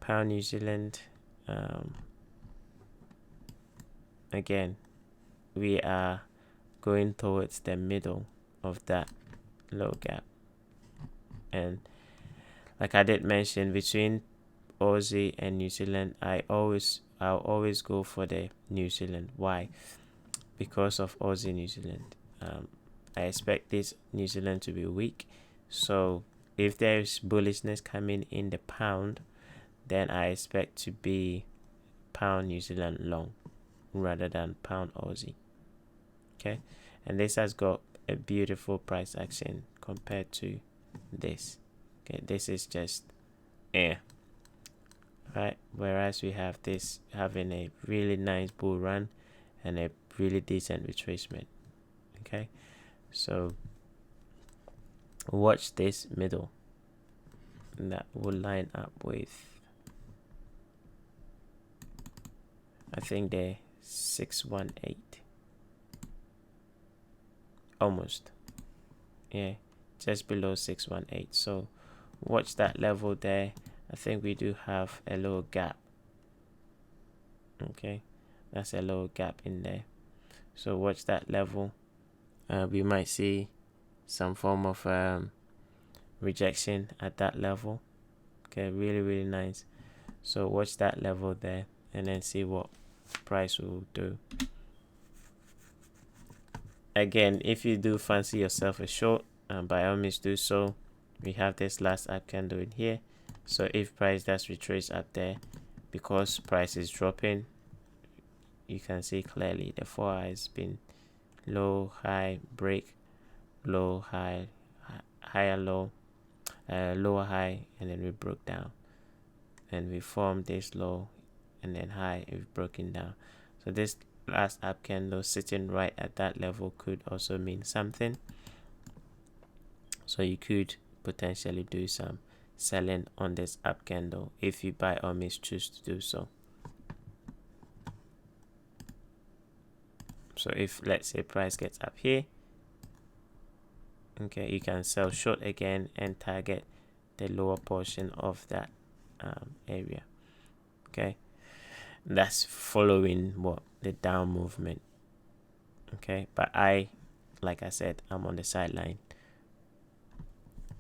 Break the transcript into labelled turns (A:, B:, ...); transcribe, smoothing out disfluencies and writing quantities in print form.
A: pound New Zealand, again, we are going towards the middle of that low gap, and like I did mention, between Aussie and New Zealand, I'll always go for the New Zealand. Why? Because of Aussie New Zealand. I expect this New Zealand to be weak, so if there's bullishness coming in the pound, then I expect to be pound New Zealand long rather than pound Aussie. Okay, and this has got a beautiful price action compared to this. Okay, this is just right, whereas we have this having a really nice bull run and a really decent retracement. Okay, so watch this middle, and that will line up with, I think, the 618, almost, yeah, just below 618. So watch that level there. I think we do have a little gap. Okay, that's a little gap in there, so watch that level. We might see some form of rejection at that level. Okay, really nice. So watch that level there and then see what price will do. Again, if you do fancy yourself a short, by all means do so. We have this last up candle in here, so if price does retrace up there, because price is dropping, you can see clearly the 4 hour has been low, high, break, low, high, higher, low, lower, high, and then we broke down, and we formed this low and then high, we've broken down. So this last up candle sitting right at that level could also mean something, so you could potentially do some selling on this up candle if you by all means choose to do so. So if, let's say, price gets up here, okay, you can sell short again and target the lower portion of that area. Okay, that's following what, the down movement. Okay, but like I said, I'm on the sideline.